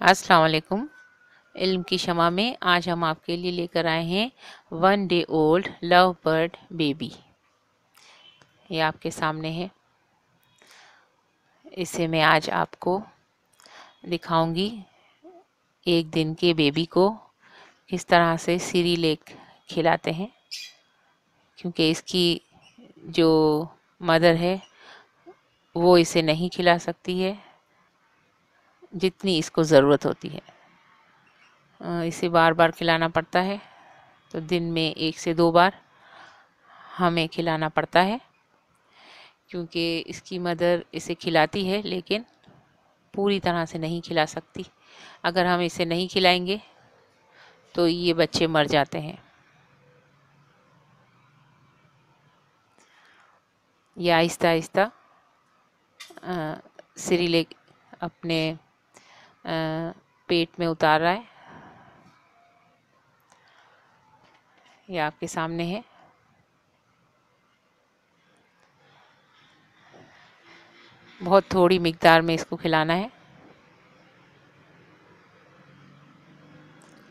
अस्सलाम वालेकुम। इल्म की शमा में आज हम आपके लिए लेकर आए हैं 1 day old love bird baby. ये आपके सामने है। इसे मैं आज आपको दिखाऊंगी एक दिन के बेबी को किस तरह से सीरियलेक खिलाते हैं, क्योंकि इसकी जो मदर है वो इसे नहीं खिला सकती है जितनी इसको ज़रूरत होती है। इसे बार बार खिलाना पड़ता है, तो दिन में 1 से 2 बार हमें खिलाना पड़ता है, क्योंकि इसकी मदर इसे खिलाती है लेकिन पूरी तरह से नहीं खिला सकती। अगर हम इसे नहीं खिलाएंगे तो ये बच्चे मर जाते हैं। ये आहिस्ता आहिस्ता सिरिलेक अपने पेट में उतार रहा है। ये आपके सामने है। बहुत थोड़ी मिकदार में इसको खिलाना है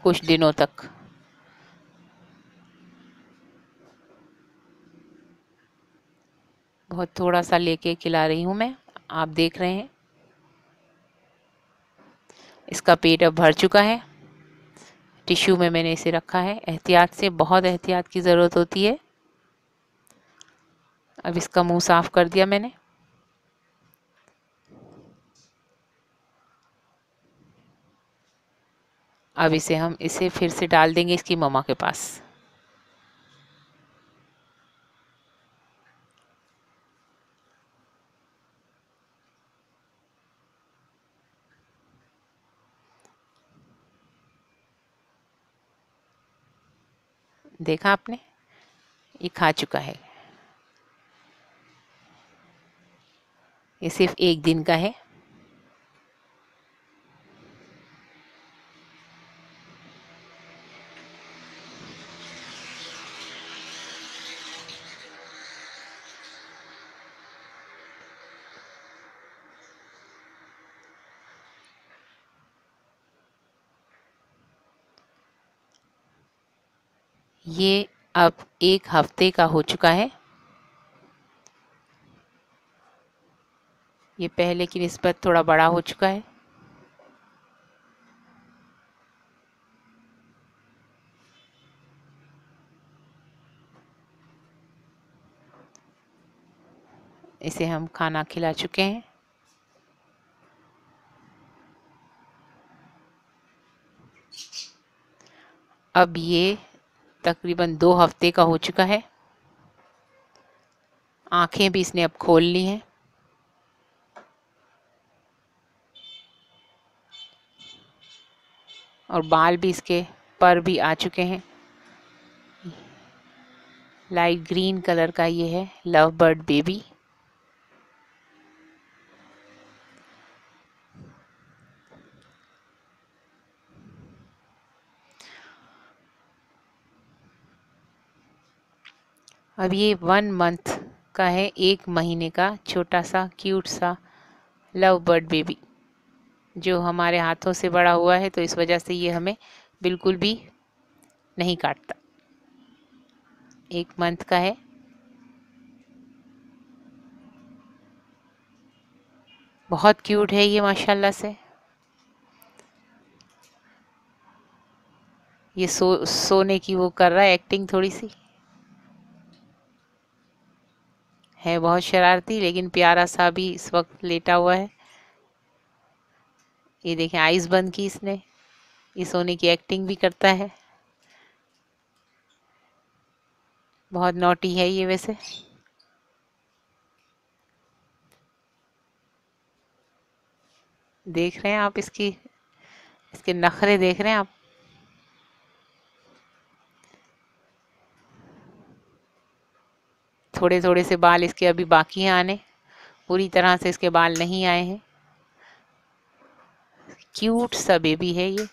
कुछ दिनों तक। बहुत थोड़ा सा लेके खिला रही हूँ मैं। आप देख रहे हैं इसका पेट अब भर चुका है। टिश्यू में मैंने इसे रखा है। एहतियात से, बहुत एहतियात की ज़रूरत होती है। अब इसका मुंह साफ कर दिया मैंने। अब इसे फिर से डाल देंगे इसकी मम्मा के पास। देखा आपने, ये खा चुका है। ये सिर्फ एक दिन का है। ये अब 1 हफ्ते का हो चुका है। ये पहले की निस्बत थोड़ा बड़ा हो चुका है। इसे हम खाना खिला चुके हैं। अब ये तकरीबन 2 हफ्ते का हो चुका है। आंखें भी इसने अब खोल ली हैं। और बाल भी इसके पर भी आ चुके हैं। लाइट ग्रीन कलर का ये है लव बर्ड बेबी। अब ये 1 मंथ का है, 1 महीने का छोटा सा क्यूट सा लव बर्ड बेबी, जो हमारे हाथों से बड़ा हुआ है, तो इस वजह से ये हमें बिल्कुल भी नहीं काटता। 1 मंथ का है। बहुत क्यूट है ये माशाल्लाह से। ये सोने की वो कर रहा है एक्टिंग थोड़ी सी। है बहुत शरारती लेकिन प्यारा सा भी इस वक्त लेटा हुआ है। ये देखें, आइज बंद की इसने। ये सोने की एक्टिंग भी करता है। बहुत नॉटी है ये वैसे। देख रहे हैं आप इसके नखरे देख रहे हैं आप। थोड़े थोड़े से बाल इसके अभी बाकी हैं आने। पूरी तरह से इसके बाल नहीं आए हैं। क्यूट सा बेबी है ये।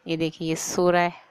ये देखिए, ये सो रहा है।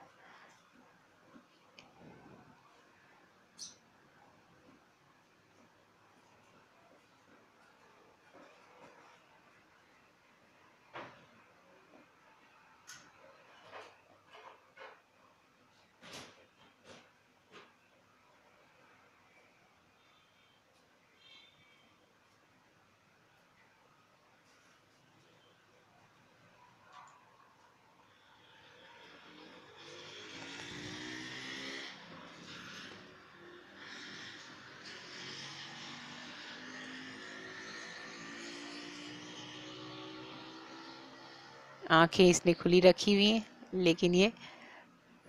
आंखें इसने खुली रखी हुई हैं, लेकिन ये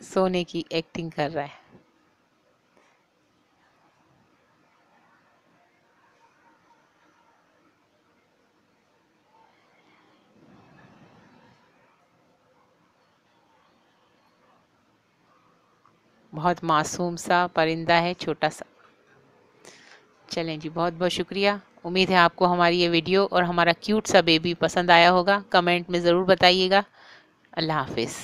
सोने की एक्टिंग कर रहा है। बहुत मासूम सा परिंदा है, छोटा सा। चलें जी, बहुत बहुत शुक्रिया। उम्मीद है आपको हमारी ये वीडियो और हमारा क्यूट सा बेबी पसंद आया होगा। कमेंट में ज़रूर बताइएगा। अल्लाह हाफिज़।